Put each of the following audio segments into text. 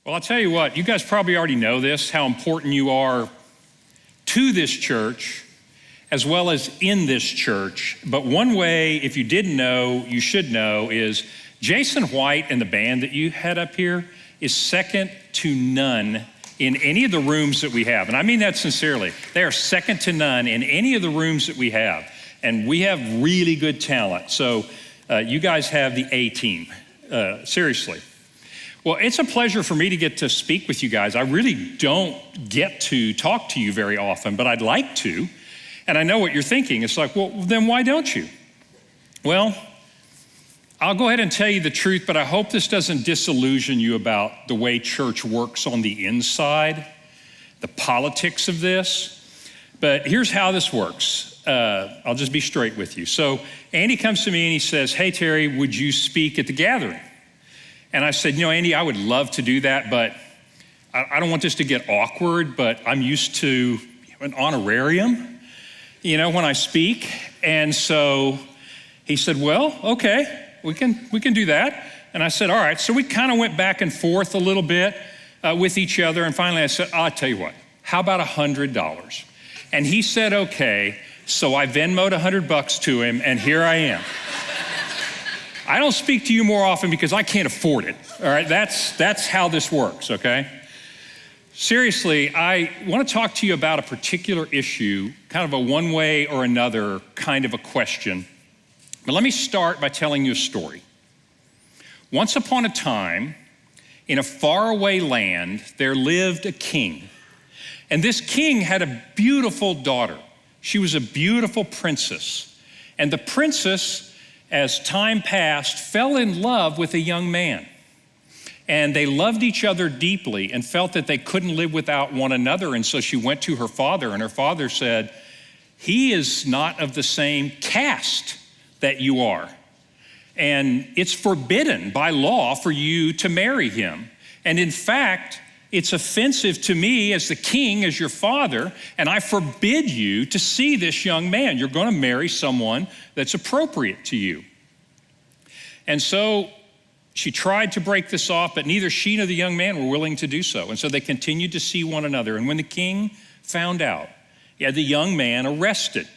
Well, I'll tell you what, you guys probably already know this, how important you are to this church as well as in this church. But one way, if you didn't know, you should know, is Jason White and the band that you had up here is second to none in any of the rooms that we have. And I mean that sincerely. They are second to none in any of the rooms that we have. And we have really good talent. So you guys have the A team, seriously. Well, it's a pleasure for me to get to speak with you guys. I really don't get to talk to you very often, but I'd like to. And I know what you're thinking. It's like, well, then why don't you? Well, I'll go ahead and tell you the truth, but I hope this doesn't disillusion you about the way church works on the inside, the politics of this. But here's how this works. I'll just be straight with you. So Andy comes to me and he says, hey, Terry, would you speak at the gathering? And I said, Andy, I would love to do that, but I don't want this to get awkward, but I'm used to an honorarium, when I speak. And so he said, well, okay, we can do that. And I said, all right. So we kind of went back and forth a little bit with each other. And finally I said, I'll tell you what, how about $100? And he said, okay. So I Venmoed $100 to him, and here I am. I don't speak to you more often because I can't afford it, all right? That's how this works, okay? Seriously, I want to talk to you about a particular issue, kind of a one way or another kind of a question. But let me start by telling you a story. Once upon a time, in a faraway land, there lived a king. And this king had a beautiful daughter. She was a beautiful princess. And the princess, as time passed, fell in love with a young man. And they loved each other deeply and felt that they couldn't live without one another. And so she went to her father, and her father said, he is not of the same caste that you are. And it's forbidden by law for you to marry him. And in fact, it's offensive to me as the king, as your father, and I forbid you to see this young man. You're going to marry someone that's appropriate to you. And so she tried to break this off, but neither she nor the young man were willing to do so. And so they continued to see one another. And when the king found out, he had the young man arrested.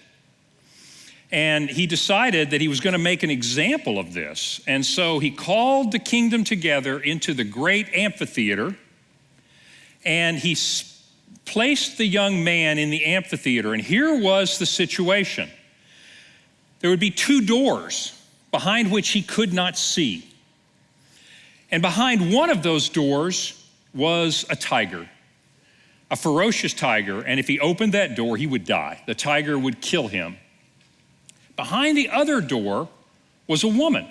And he decided that he was going to make an example of this. And so he called the kingdom together into the great amphitheater, and he placed the young man in the amphitheater. And here was the situation. There would be two doors behind which he could not see. And behind one of those doors was a tiger, a ferocious tiger. And if he opened that door, he would die. The tiger would kill him. Behind the other door was a woman.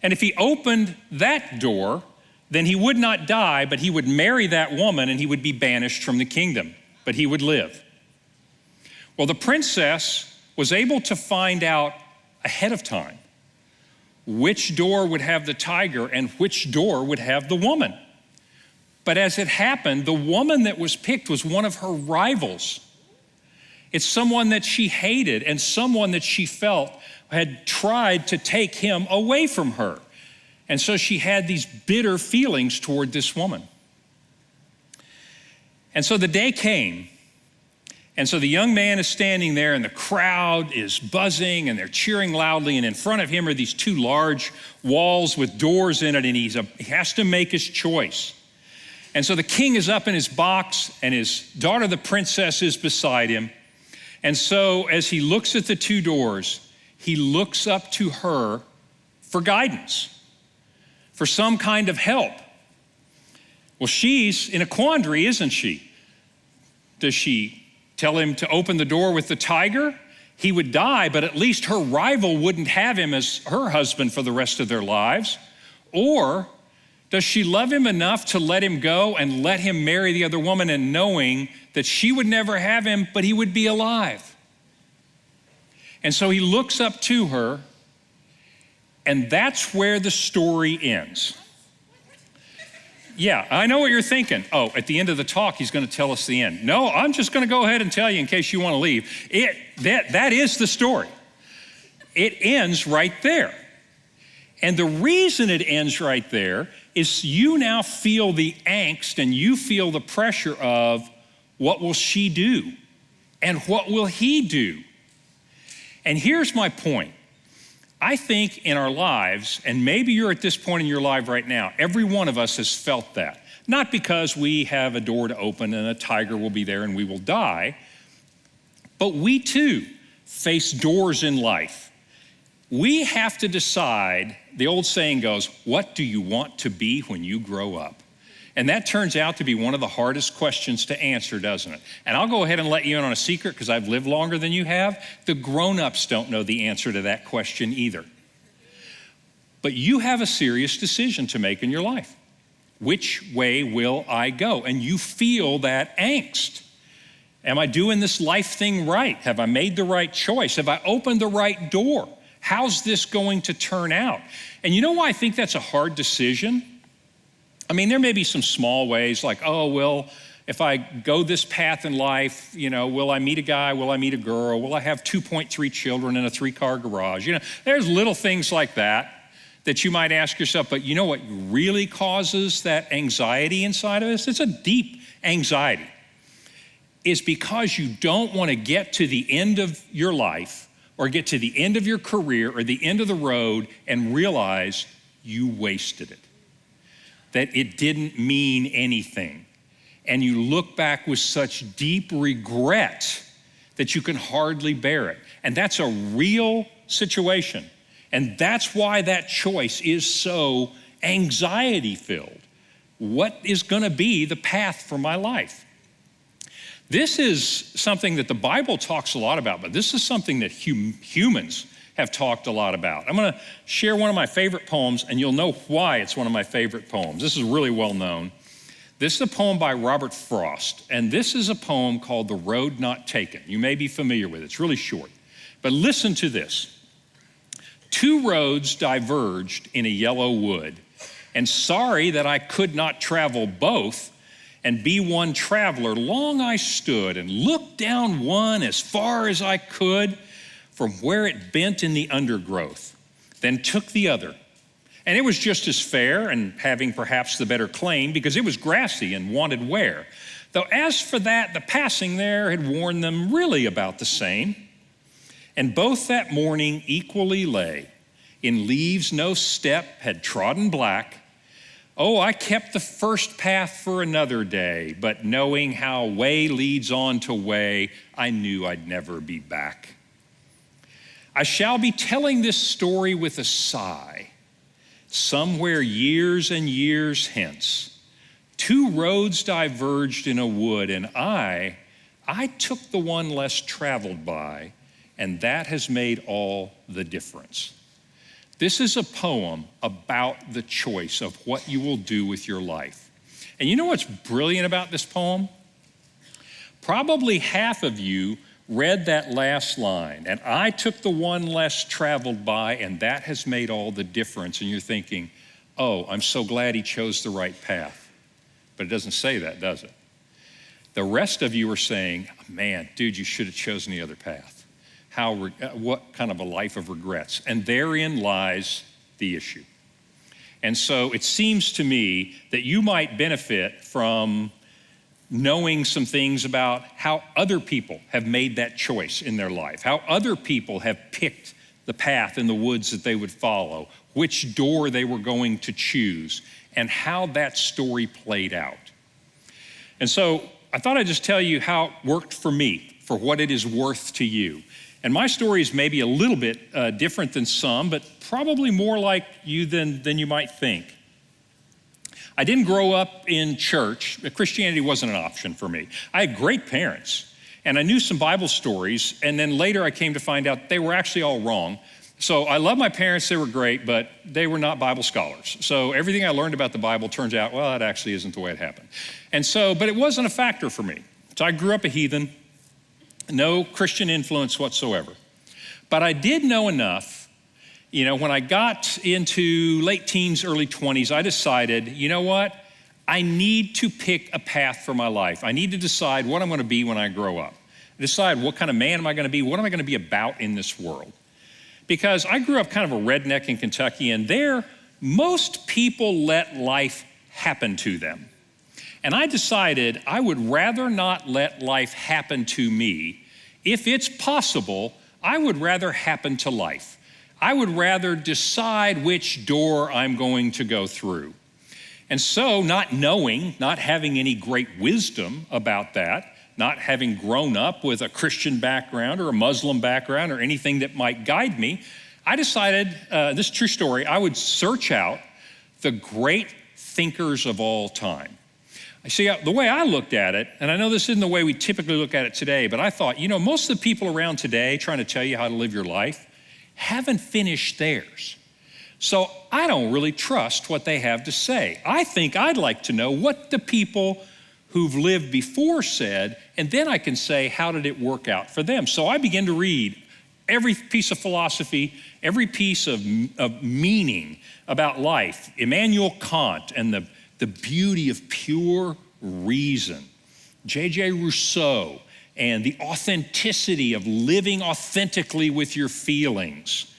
And if he opened that door, then he would not die, but he would marry that woman and he would be banished from the kingdom, but he would live. Well, the princess was able to find out ahead of time which door would have the tiger and which door would have the woman. But as it happened, the woman that was picked was one of her rivals. It's someone that she hated and someone that she felt had tried to take him away from her. And so she had these bitter feelings toward this woman. And so the day came. And so the young man is standing there and the crowd is buzzing and they're cheering loudly. And in front of him are these two large walls with doors in it, and he has to make his choice. And so the king is up in his box and his daughter, the princess, is beside him. And so as he looks at the two doors, he looks up to her for guidance, for some kind of help. Well, she's in a quandary, isn't she? Does she tell him to open the door with the tiger? He would die, but at least her rival wouldn't have him as her husband for the rest of their lives. Or does she love him enough to let him go and let him marry the other woman, and knowing that she would never have him, but he would be alive? And so he looks up to her, and that's where the story ends. Yeah, I know what you're thinking. Oh, at the end of the talk, he's going to tell us the end. No, I'm just going to go ahead and tell you in case you want to leave. That is the story. It ends right there. And the reason it ends right there is you now feel the angst and you feel the pressure of what will she do and what will he do? And here's my point. I think in our lives, and maybe you're at this point in your life right now, every one of us has felt that. Not because we have a door to open and a tiger will be there and we will die, but we too face doors in life. We have to decide, the old saying goes, what do you want to be when you grow up? And that turns out to be one of the hardest questions to answer, doesn't it? And I'll go ahead and let you in on a secret because I've lived longer than you have. The grown-ups don't know the answer to that question either. But you have a serious decision to make in your life. Which way will I go? And you feel that angst. Am I doing this life thing right? Have I made the right choice? Have I opened the right door? How's this going to turn out? And you know why I think that's a hard decision? I mean, there may be some small ways like, oh, well, if I go this path in life, will I meet a guy? Will I meet a girl? Will I have 2.3 children in a 3-car garage? There's little things like that you might ask yourself, but you know what really causes that anxiety inside of us? It's a deep anxiety. It's because you don't want to get to the end of your life or get to the end of your career or the end of the road and realize you wasted it. That it didn't mean anything. And you look back with such deep regret that you can hardly bear it. And that's a real situation. And that's why that choice is so anxiety-filled. What is going to be the path for my life? This is something that the Bible talks a lot about, but this is something that humans have talked a lot about. I'm going to share one of my favorite poems, and you'll know why it's one of my favorite poems. This is really well known. This is a poem by Robert Frost, and this is a poem called The Road Not Taken. You may be familiar with it. It's really short. But listen to this. 2 roads diverged in a yellow wood, and sorry that I could not travel both and be one traveler, long I stood and looked down one as far as I could from where it bent in the undergrowth, then took the other. And it was just as fair and having perhaps the better claim because it was grassy and wanted wear. Though as for that, the passing there had worn them really about the same. And both that morning equally lay, in leaves no step had trodden black. Oh, I kept the first path for another day, but knowing how way leads on to way, I knew I'd never be back. I shall be telling this story with a sigh. Somewhere years and years hence, 2 roads diverged in a wood, and I took the one less traveled by, and that has made all the difference. This is a poem about the choice of what you will do with your life. And you know what's brilliant about this poem? Probably half of you read that last line, and I took the one less traveled by, and that has made all the difference. And you're thinking, oh, I'm so glad he chose the right path. But it doesn't say that, does it? The rest of you are saying, man, dude, you should have chosen the other path. What kind of a life of regrets? And therein lies the issue. And so it seems to me that you might benefit from knowing some things about how other people have made that choice in their life, how other people have picked the path in the woods that they would follow, which door they were going to choose, and how that story played out. And so I thought I'd just tell you how it worked for me, for what it is worth to you. And my story is maybe a little bit different than some, but probably more like you than you might think. I didn't grow up in church. Christianity wasn't an option for me. I had great parents, and I knew some Bible stories, and then later I came to find out they were actually all wrong. So I love my parents, they were great, but they were not Bible scholars. So everything I learned about the Bible turns out, well, that actually isn't the way it happened. And so, but it wasn't a factor for me. So I grew up a heathen. No Christian influence whatsoever. But I did know enough, when I got into late teens, early 20s, I decided, you know what? I need to pick a path for my life. I need to decide what I'm going to be when I grow up. Decide what kind of man am I going to be? What am I going to be about in this world? because I grew up kind of a redneck in Kentucky, and there, most people let life happen to them. And I decided I would rather not let life happen to me. If it's possible, I would rather happen to life. I would rather decide which door I'm going to go through. And so, not knowing, not having any great wisdom about that, not having grown up with a Christian background or a Muslim background or anything that might guide me, I decided, this is a true story, I would search out the great thinkers of all time. I see, the way I looked at it, and I know this isn't the way we typically look at it today, but I thought, most of the people around today trying to tell you how to live your life haven't finished theirs. So I don't really trust what they have to say. I think I'd like to know what the people who've lived before said, and then I can say, how did it work out for them? So I began to read every piece of philosophy, every piece of meaning about life. Immanuel Kant and the beauty of pure reason. J.J. Rousseau and the authenticity of living authentically with your feelings.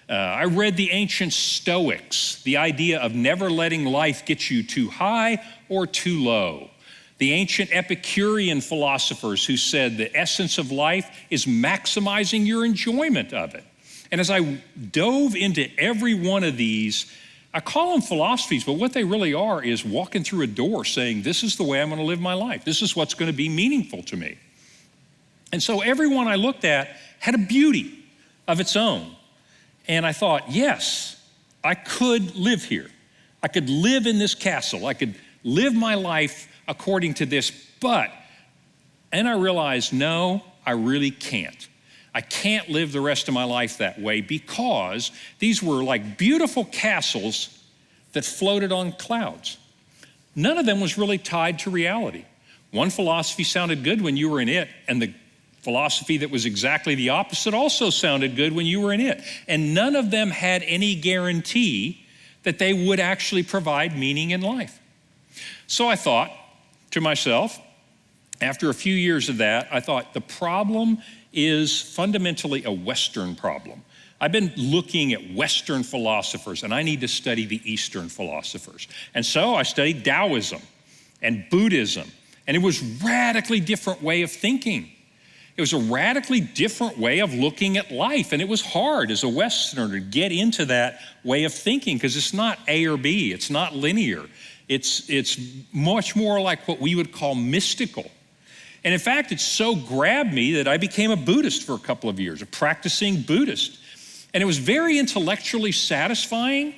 I read the ancient Stoics, the idea of never letting life get you too high or too low. The ancient Epicurean philosophers who said the essence of life is maximizing your enjoyment of it. And as I dove into every one of these, I call them philosophies, but what they really are is walking through a door saying, this is the way I'm going to live my life. This is what's going to be meaningful to me. And so every one I looked at had a beauty of its own. And I thought, yes, I could live here. I could live in this castle. I could live my life according to this, and I realized, no, I really can't. I can't live the rest of my life that way because these were like beautiful castles that floated on clouds. None of them was really tied to reality. One philosophy sounded good when you were in it, and the philosophy that was exactly the opposite also sounded good when you were in it. And none of them had any guarantee that they would actually provide meaning in life. So I thought to myself, after a few years of that, I thought the problem is fundamentally a Western problem. I've been looking at Western philosophers, and I need to study the Eastern philosophers. And so I studied Taoism and Buddhism, and it was a radically different way of thinking. It was a radically different way of looking at life, and it was hard as a Westerner to get into that way of thinking because it's not A or B, it's not linear. It's much more like what we would call mystical. And in fact, it so grabbed me that I became a Buddhist for a couple of years, a practicing Buddhist. And it was very intellectually satisfying,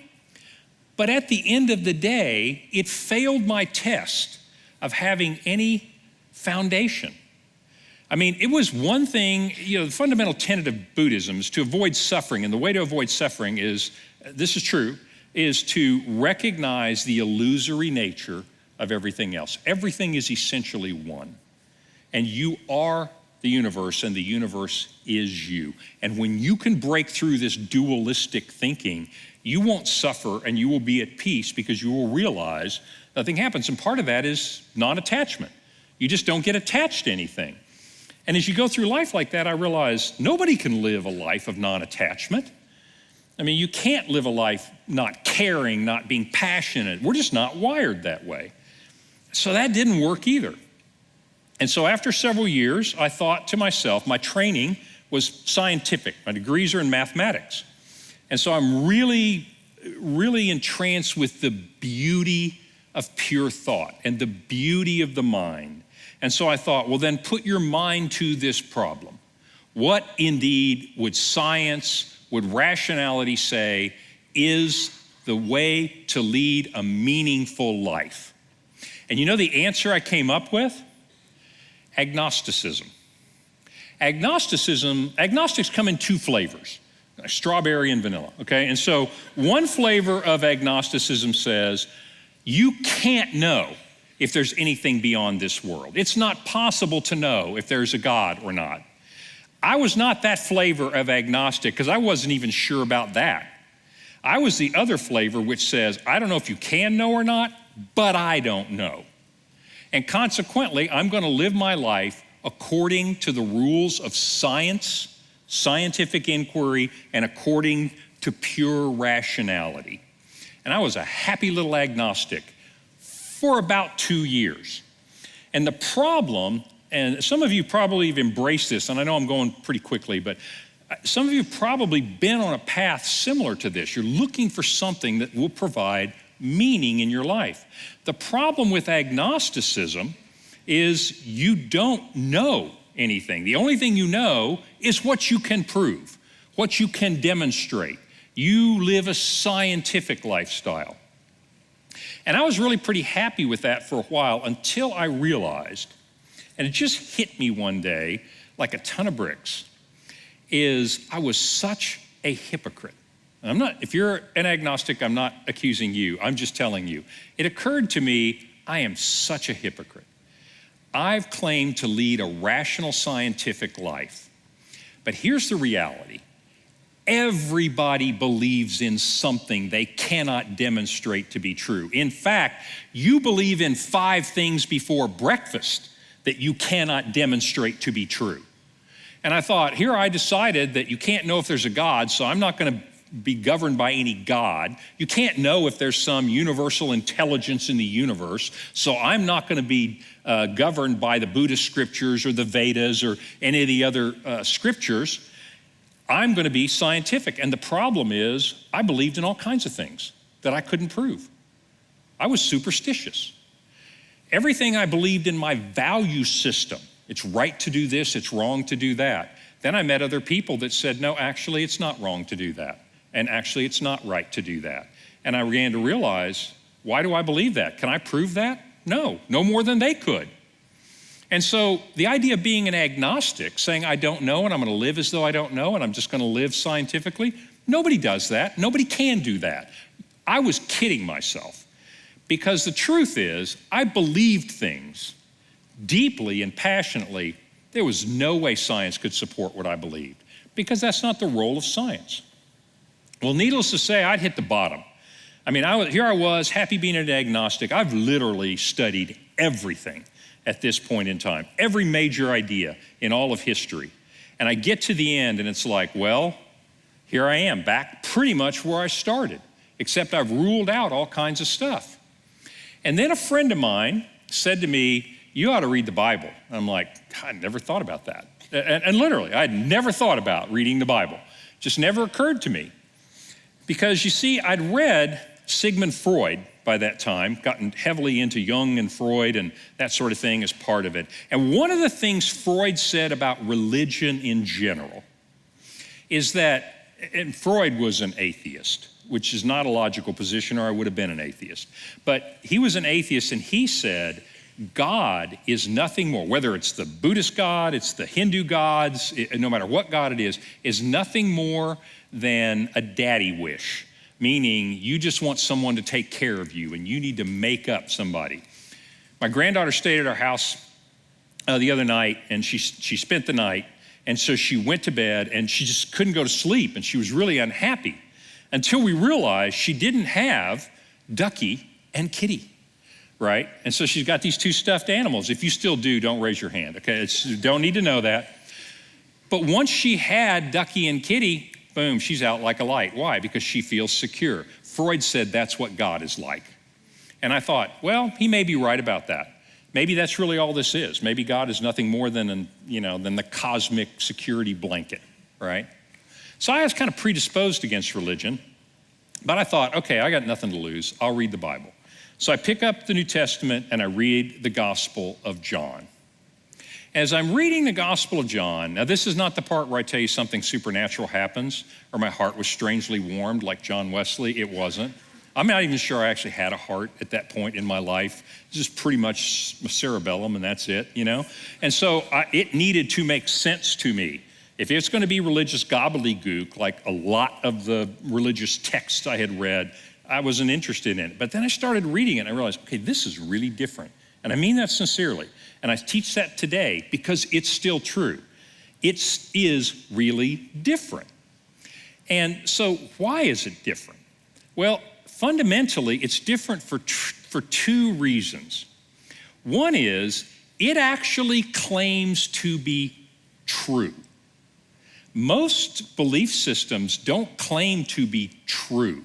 but at the end of the day, it failed my test of having any foundation. I mean, it was one thing, the fundamental tenet of Buddhism is to avoid suffering. And the way to avoid suffering is, this is true, is to recognize the illusory nature of everything else. Everything is essentially one. And you are the universe, and the universe is you. And when you can break through this dualistic thinking, you won't suffer and you will be at peace because you will realize nothing happens. And part of that is non-attachment. You just don't get attached to anything. And as you go through life like that, I realized nobody can live a life of non-attachment. I mean, you can't live a life not caring, not being passionate. We're just not wired that way. So that didn't work either. And so after several years, I thought to myself, my training was scientific. My degrees are in mathematics. And so I'm really entranced with the beauty of pure thought and the beauty of the mind. And so I thought, well, then put your mind to this problem. What indeed would science, would rationality say is the way to lead a meaningful life? And you know the answer I came up with? Agnosticism. Agnostics come in two flavors, strawberry and vanilla, okay? And so one flavor of agnosticism says, you can't know if there's anything beyond this world. It's not possible to know if there's a God or not. I was not that flavor of agnostic because I wasn't even sure about that. I was the other flavor which says, I don't know if you can know or not, but I don't know. And consequently, I'm going to live my life according to the rules of science, scientific inquiry, and according to pure rationality. And I was a happy little agnostic for about 2 years. And the problem, and some of you probably have embraced this, and I know I'm going pretty quickly, but some of you have probably been on a path similar to this. You're looking for something that will provide meaning in your life. The problem with agnosticism is you don't know anything. The only thing you know is what you can prove, what you can demonstrate. You live a scientific lifestyle. And I was really pretty happy with that for a while until I realized, and it just hit me one day like a ton of bricks, is I was such a hypocrite. And I'm not, if you're an agnostic, I'm not accusing you, I'm just telling you. It occurred to me, I am such a hypocrite. I've claimed to lead a rational scientific life. But here's the reality. Everybody believes in something they cannot demonstrate to be true. In fact, you believe in 5 things before breakfast that you cannot demonstrate to be true. And I thought, here I decided that you can't know if there's a God, so I'm not going to be governed by any God. You can't know if there's some universal intelligence in the universe, so I'm not going to be governed by the Buddhist scriptures or the Vedas or any of the other scriptures. I'm going to be scientific. And the problem is, I believed in all kinds of things that I couldn't prove. I was superstitious. Everything I believed in my value system, it's right to do this, it's wrong to do that. Then I met other people that said, no, actually, it's not wrong to do that. And actually, it's not right to do that. And I began to realize, why do I believe that? Can I prove that? No more than they could. And so the idea of being an agnostic, saying I don't know and I'm going to live as though I don't know and I'm just going to live scientifically, nobody does that. Nobody can do that. I was kidding myself because the truth is I believed things deeply and passionately. There was no way science could support what I believed because that's not the role of science. Well, needless to say, I'd hit the bottom. I mean, here I was, happy being an agnostic. I've literally studied everything at this point in time, every major idea in all of history. And I get to the end and it's like, well, here I am back pretty much where I started, except I've ruled out all kinds of stuff. And then a friend of mine said to me, you ought to read the Bible. And I'm like, I never thought about that. And literally, I had never thought about reading the Bible. Just never occurred to me. Because you see, I'd read Sigmund Freud by that time, gotten heavily into Jung and Freud and that sort of thing as part of it. And one of the things Freud said about religion in general is that, and Freud was an atheist, which is not a logical position, or I would have been an atheist. But he was an atheist, and he said, God is nothing more, whether it's the Buddhist God, it's the Hindu gods, no matter what God it is nothing more than a daddy wish, meaning you just want someone to take care of you and you need to make up somebody. My granddaughter stayed at our house the other night, and she spent the night, and so she went to bed and she just couldn't go to sleep, and she was really unhappy until we realized she didn't have Ducky and Kitty. Right? And so she's got these 2 stuffed animals. If you still do, don't raise your hand, okay? Don't need to know that. But once she had Ducky and Kitty, boom, she's out like a light. Why? Because she feels secure. Freud said that's what God is like. And I thought, well, he may be right about that. Maybe that's really all this is. Maybe God is nothing more than the cosmic security blanket, right? So I was kind of predisposed against religion, but I thought, okay, I got nothing to lose. I'll read the Bible. So I pick up the New Testament and I read the Gospel of John. As I'm reading the Gospel of John, now this is not the part where I tell you something supernatural happens or my heart was strangely warmed like John Wesley. It wasn't. I'm not even sure I actually had a heart at that point in my life. Just pretty much cerebellum and that's it, And so it needed to make sense to me. If it's going to be religious gobbledygook, like a lot of the religious texts I had read, I wasn't interested in it. But then I started reading it and I realized, okay, this is really different. And I mean that sincerely. And I teach that today because it's still true. It is really different. And so why is it different? Well, fundamentally, it's different for 2 reasons. One is it actually claims to be true, most belief systems don't claim to be true.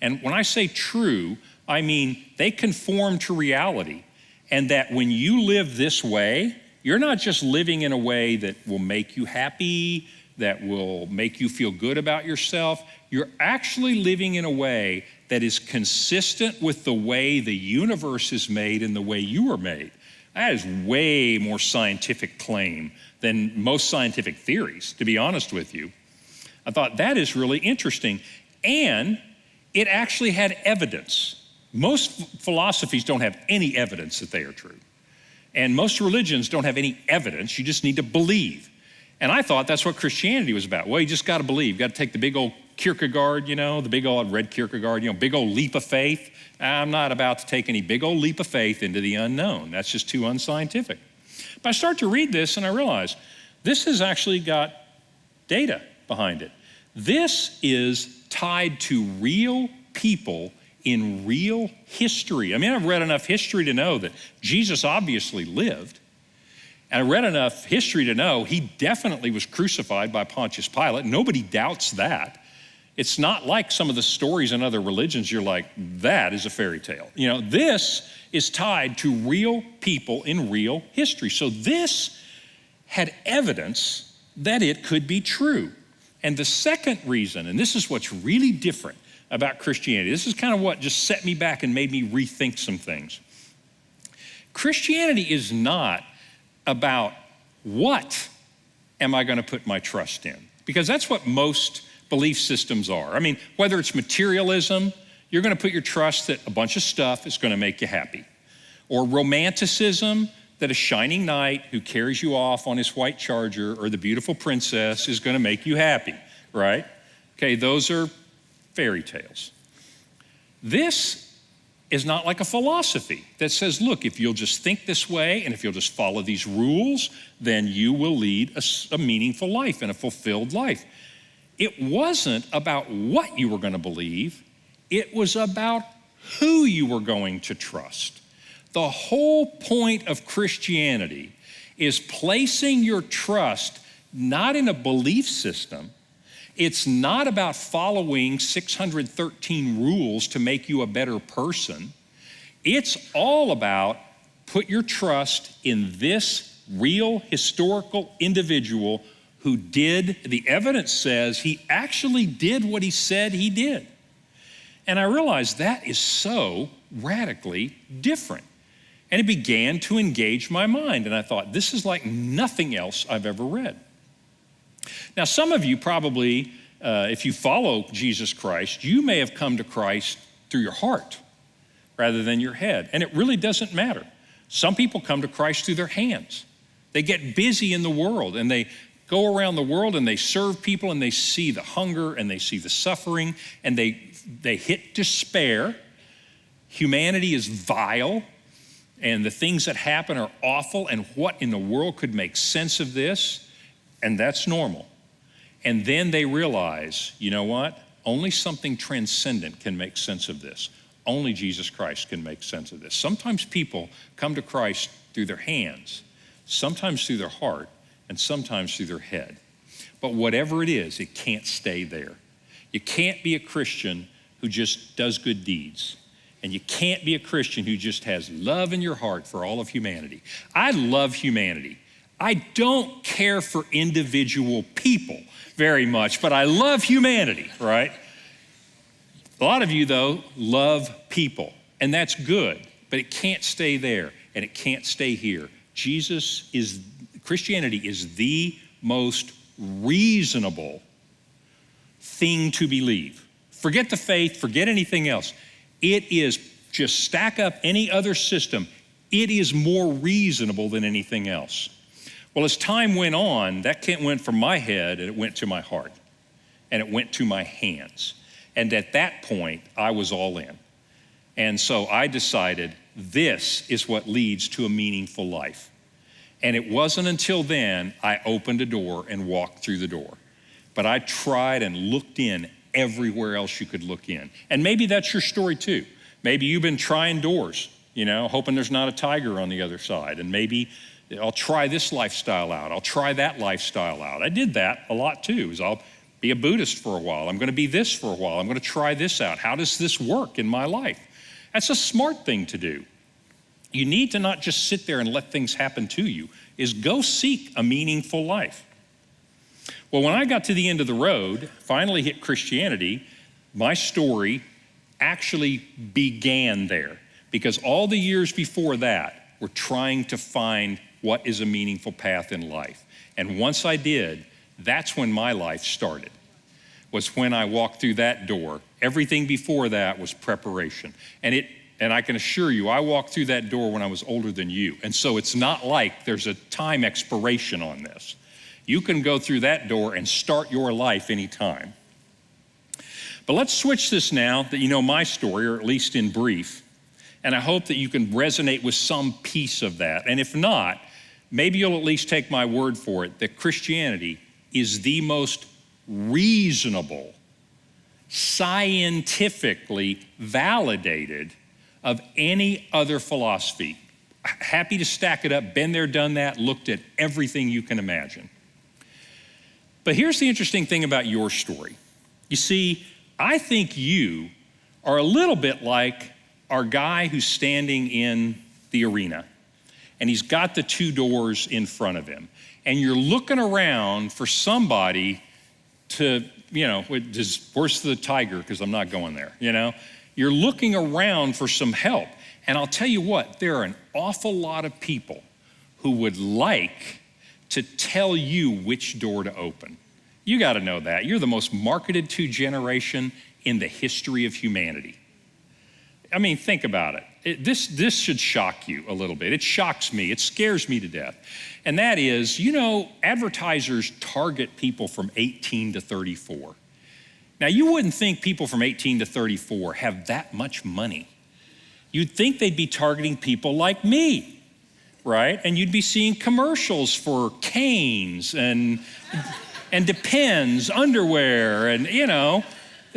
And when I say true, I mean they conform to reality. And that when you live this way, you're not just living in a way that will make you happy, that will make you feel good about yourself. You're actually living in a way that is consistent with the way the universe is made and the way you were made. That is way more scientific claim than most scientific theories, to be honest with you. I thought that is really interesting. And it actually had evidence. Most philosophies don't have any evidence that they are true. And most religions don't have any evidence. You just need to believe. And I thought that's what Christianity was about. Well, you just got to believe. You got to take the big old Kierkegaard, the big old red Kierkegaard, big old leap of faith. I'm not about to take any big old leap of faith into the unknown. That's just too unscientific. But I start to read this and I realize this has actually got data behind it. This is tied to real people in real history. I mean, I've read enough history to know that Jesus obviously lived. And I read enough history to know he definitely was crucified by Pontius Pilate. Nobody doubts that. It's not like some of the stories in other religions, you're like, that is a fairy tale. This is tied to real people in real history. So this had evidence that it could be true. And the second reason, and this is what's really different about Christianity, this is kind of what just set me back and made me rethink some things. Christianity is not about what am I going to put my trust in? Because that's what most belief systems are. I mean, whether it's materialism, you're going to put your trust that a bunch of stuff is going to make you happy. Or romanticism, that a shining knight who carries you off on his white charger or the beautiful princess is going to make you happy, right? Okay, those are fairy tales. This is not like a philosophy that says, look, if you'll just think this way and if you'll just follow these rules, then you will lead a meaningful life and a fulfilled life. It wasn't about what you were going to believe. It was about who you were going to trust. The whole point of Christianity is placing your trust not in a belief system. It's not about following 613 rules to make you a better person. It's all about put your trust in this real historical individual who did, the evidence says he actually did what he said he did. And I realized that is so radically different. And it began to engage my mind. And I thought, this is like nothing else I've ever read. Now, some of you probably, if you follow Jesus Christ, you may have come to Christ through your heart rather than your head. And it really doesn't matter. Some people come to Christ through their hands. They get busy in the world and they go around the world and they serve people and they see the hunger and they see the suffering and they hit despair. Humanity is vile and the things that happen are awful, and what in the world could make sense of this? And that's normal. And then they realize, you know what? Only something transcendent can make sense of this. Only Jesus Christ can make sense of this. Sometimes people come to Christ through their hands, sometimes through their heart, and sometimes through their head. But whatever it is, it can't stay there. You can't be a Christian who just does good deeds. And you can't be a Christian who just has love in your heart for all of humanity. I love humanity. I don't care for individual people very much, but I love humanity, right? A lot of you, though, love people, and that's good, but it can't stay there, and it can't stay here. Christianity is the most reasonable thing to believe. Forget the faith, forget anything else. It is, just stack up any other system, it is more reasonable than anything else. Well, as time went on, that went from my head and it went to my heart and it went to my hands. And at that point, I was all in. And so I decided this is what leads to a meaningful life. And it wasn't until then I opened a door and walked through the door. But I tried and looked in everywhere else you could look in. And maybe that's your story too. Maybe you've been trying doors, hoping there's not a tiger on the other side. And maybe I'll try this lifestyle out. I'll try that lifestyle out. I did that a lot too. I'll be a Buddhist for a while. I'm going to be this for a while. I'm going to try this out. How does this work in my life? That's a smart thing to do. You need to not just sit there and let things happen to you, is go seek a meaningful life. Well, when I got to the end of the road, finally hit Christianity, my story actually began there, because all the years before that were trying to find what is a meaningful path in life. And once I did, that's when my life started, was when I walked through that door. Everything before that was preparation. And I can assure you, I walked through that door when I was older than you. And so it's not like there's a time expiration on this. You can go through that door and start your life anytime. But let's switch this now that you know my story, or at least in brief. And I hope that you can resonate with some piece of that. And if not, maybe you'll at least take my word for it that Christianity is the most reasonable, scientifically validated of any other philosophy. Happy to stack it up, been there, done that, looked at everything you can imagine. But here's the interesting thing about your story. You see, I think you are a little bit like our guy who's standing in the arena, and he's got the two doors in front of him, and you're looking around for somebody to, where's the tiger, because I'm not going there, You're looking around for some help. And I'll tell you what, there are an awful lot of people who would like to tell you which door to open. You got to know that. You're the most marketed to generation in the history of humanity. I mean, think about it. This should shock you a little bit. It shocks me. It scares me to death. And that is, advertisers target people from 18 to 34. Now, you wouldn't think people from 18 to 34 have that much money. You'd think they'd be targeting people like me, right? And you'd be seeing commercials for Canes and Depends underwear and,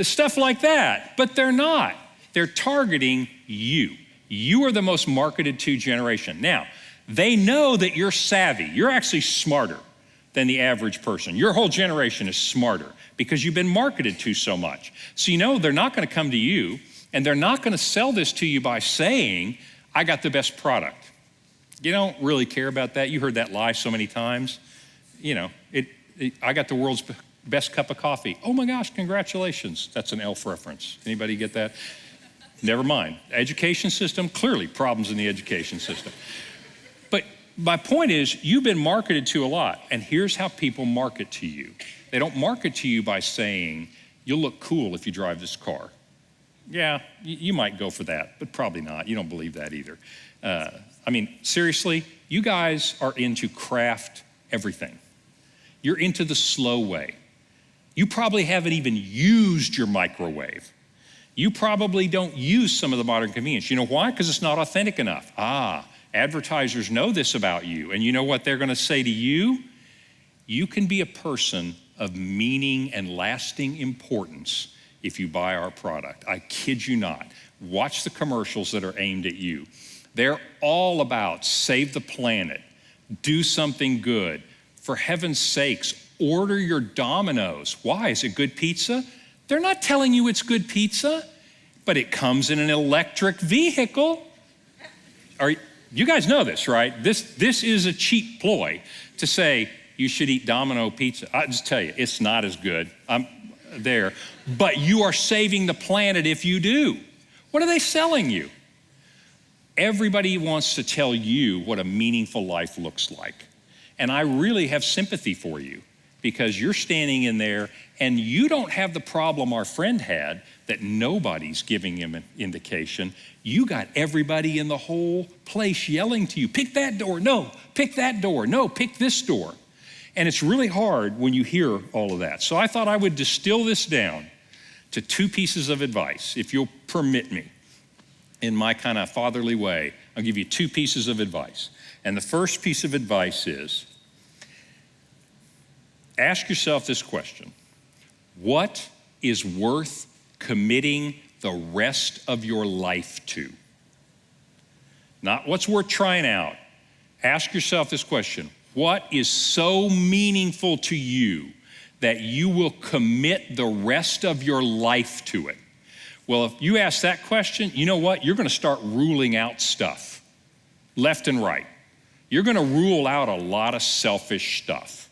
stuff like that. But they're not. They're targeting you. You are the most marketed to generation. Now, they know that you're savvy. You're actually smarter than the average person. Your whole generation is smarter because you've been marketed to so much. So they're not going to come to you, and they're not going to sell this to you by saying, I got the best product. You don't really care about that. You heard that lie so many times. I got the world's best cup of coffee. Oh my gosh, congratulations. That's an Elf reference. Anybody get that? Never mind. Education system, clearly problems in the education system. But my point is, you've been marketed to a lot, and here's how people market to you. They don't market to you by saying, you'll look cool if you drive this car. Yeah, you might go for that, but probably not. You don't believe that either. Seriously, you guys are into craft everything. You're into the slow way. You probably haven't even used your microwave. You probably don't use some of the modern convenience. You know why? Because it's not authentic enough. Advertisers know this about you. And you know what they're going to say to you? You can be a person of meaning and lasting importance if you buy our product. I kid you not. Watch the commercials that are aimed at you. They're all about save the planet, do something good. For heaven's sakes, order your Domino's. Why? Is it good pizza? They're not telling you it's good pizza, but it comes in an electric vehicle. You guys know this, right? This is a cheap ploy to say you should eat Domino pizza. I just tell you, it's not as good. I'm there. But you are saving the planet if you do. What are they selling you? Everybody wants to tell you what a meaningful life looks like. And I really have sympathy for you because you're standing in there and you don't have the problem our friend had that nobody's giving him an indication. You got everybody in the whole place yelling to you, pick that door, no, pick that door, no, pick this door. And it's really hard when you hear all of that. So I thought I would distill this down to two pieces of advice, if you'll permit me. In my kind of fatherly way, I'll give you two pieces of advice. And the first piece of advice is, ask yourself this question: what is worth committing the rest of your life to? Not what's worth trying out. Ask yourself this question: what is so meaningful to you that you will commit the rest of your life to it? Well, if you ask that question, you know what? You're going to start ruling out stuff left and right. You're going to rule out a lot of selfish stuff,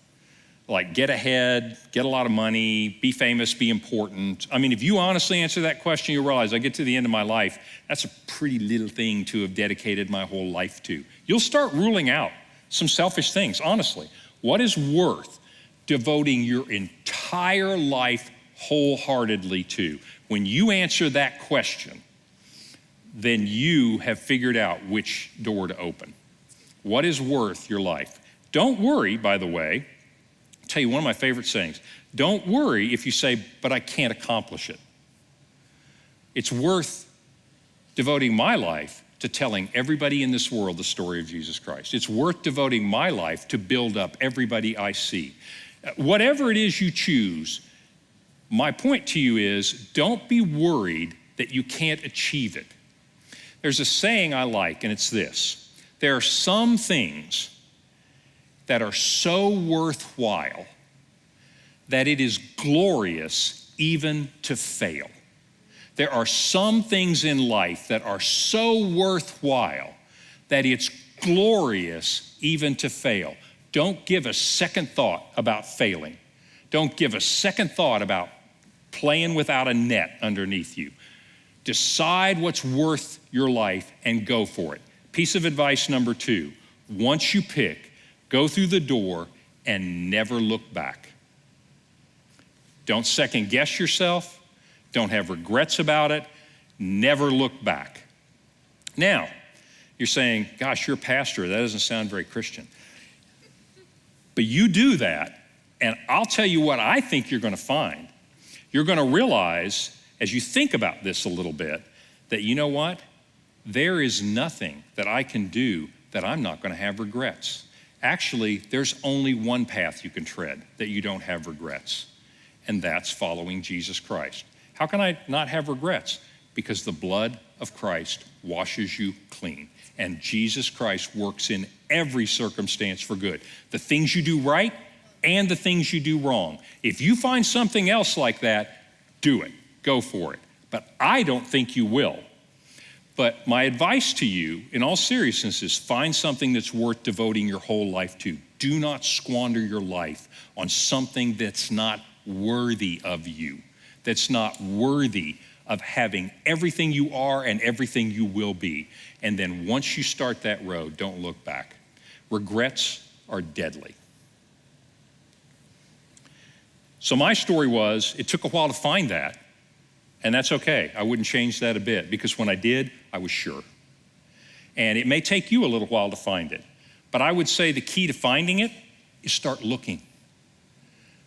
like get ahead, get a lot of money, be famous, be important. I mean, if you honestly answer that question, you'll realize I get to the end of my life, that's a pretty little thing to have dedicated my whole life to. You'll start ruling out some selfish things, honestly. What is worth devoting your entire life wholeheartedly to? When you answer that question, then you have figured out which door to open. What is worth your life? Don't worry, by the way. I'll tell you one of my favorite sayings. Don't worry if you say, but I can't accomplish it. It's worth devoting my life to telling everybody in this world the story of Jesus Christ. It's worth devoting my life to build up everybody I see. Whatever it is you choose, my point to you is, don't be worried that you can't achieve it. There's a saying I like, and it's this: there are some things that are so worthwhile that it is glorious even to fail. There are some things in life that are so worthwhile that it's glorious even to fail. Don't give a second thought about failing. Don't give a second thought about playing without a net underneath you. Decide what's worth your life and go for it. Piece of advice number 2, once you pick, go through the door and never look back. Don't second guess yourself. Don't have regrets about it. Never look back. Now, you're saying, gosh, you're a pastor. That doesn't sound very Christian. But you do that, and I'll tell you what I think you're going to find. You're going to realize, as you think about this a little bit, that you know what? There is nothing that I can do that I'm not going to have regrets. Actually, there's only one path you can tread that you don't have regrets, and that's following Jesus Christ. How can I not have regrets? Because the blood of Christ washes you clean, and Jesus Christ works in every circumstance for good. The things you do right and the things you do wrong. If you find something else like that, do it. Go for it. But I don't think you will. But my advice to you, in all seriousness, is find something that's worth devoting your whole life to. Do not squander your life on something that's not worthy of you, that's not worthy of having everything you are and everything you will be. And then once you start that road, don't look back. Regrets are deadly. So my story was, it took a while to find that, and that's okay. I wouldn't change that a bit, because when I did, I was sure. And it may take you a little while to find it, but I would say the key to finding it is start looking.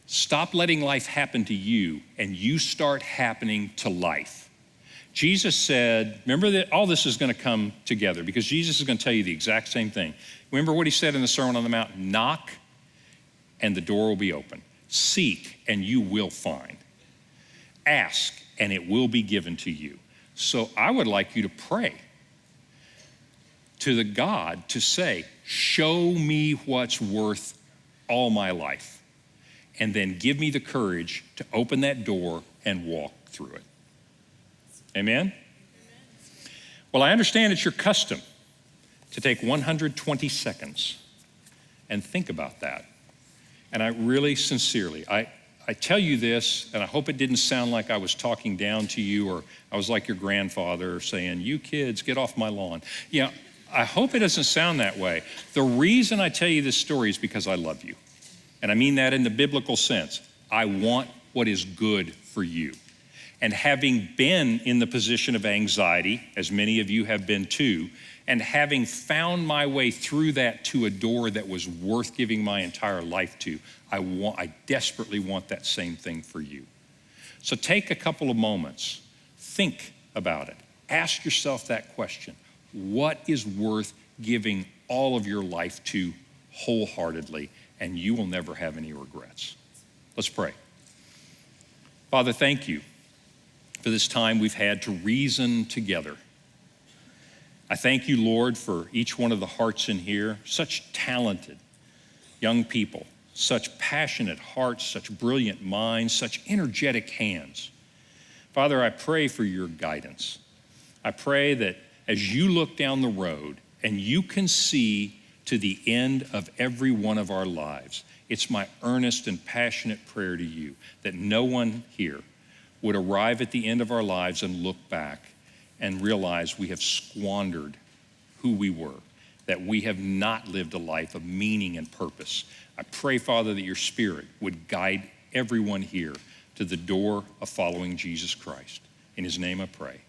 Stop letting life happen to you, and you start happening to life. Jesus said, remember that all this is going to come together, because Jesus is going to tell you the exact same thing. Remember what he said in the Sermon on the Mount? Knock, and the door will be open. Seek, and you will find. Ask, and it will be given to you. So I would like you to pray to the God to say, show me what's worth all my life, and then give me the courage to open that door and walk through it. Amen? Well, I understand it's your custom to take 120 seconds and think about that. And I really sincerely, I tell you this, and I hope it didn't sound like I was talking down to you, or I was like your grandfather saying, you kids, get off my lawn. Yeah, I hope it doesn't sound that way. The reason I tell you this story is because I love you. And I mean that in the biblical sense. I want what is good for you. And having been in the position of anxiety, as many of you have been too, and having found my way through that to a door that was worth giving my entire life to, I desperately want that same thing for you. So take a couple of moments, think about it. Ask yourself that question. What is worth giving all of your life to wholeheartedly, and you will never have any regrets? Let's pray. Father, thank you for this time we've had to reason together. I thank you, Lord, for each one of the hearts in here, such talented young people, such passionate hearts, such brilliant minds, such energetic hands. Father, I pray for your guidance. I pray that as you look down the road and you can see to the end of every one of our lives, it's my earnest and passionate prayer to you that no one here would arrive at the end of our lives and look back and realize we have squandered who we were, that we have not lived a life of meaning and purpose. I pray, Father, that your Spirit would guide everyone here to the door of following Jesus Christ. In his name I pray.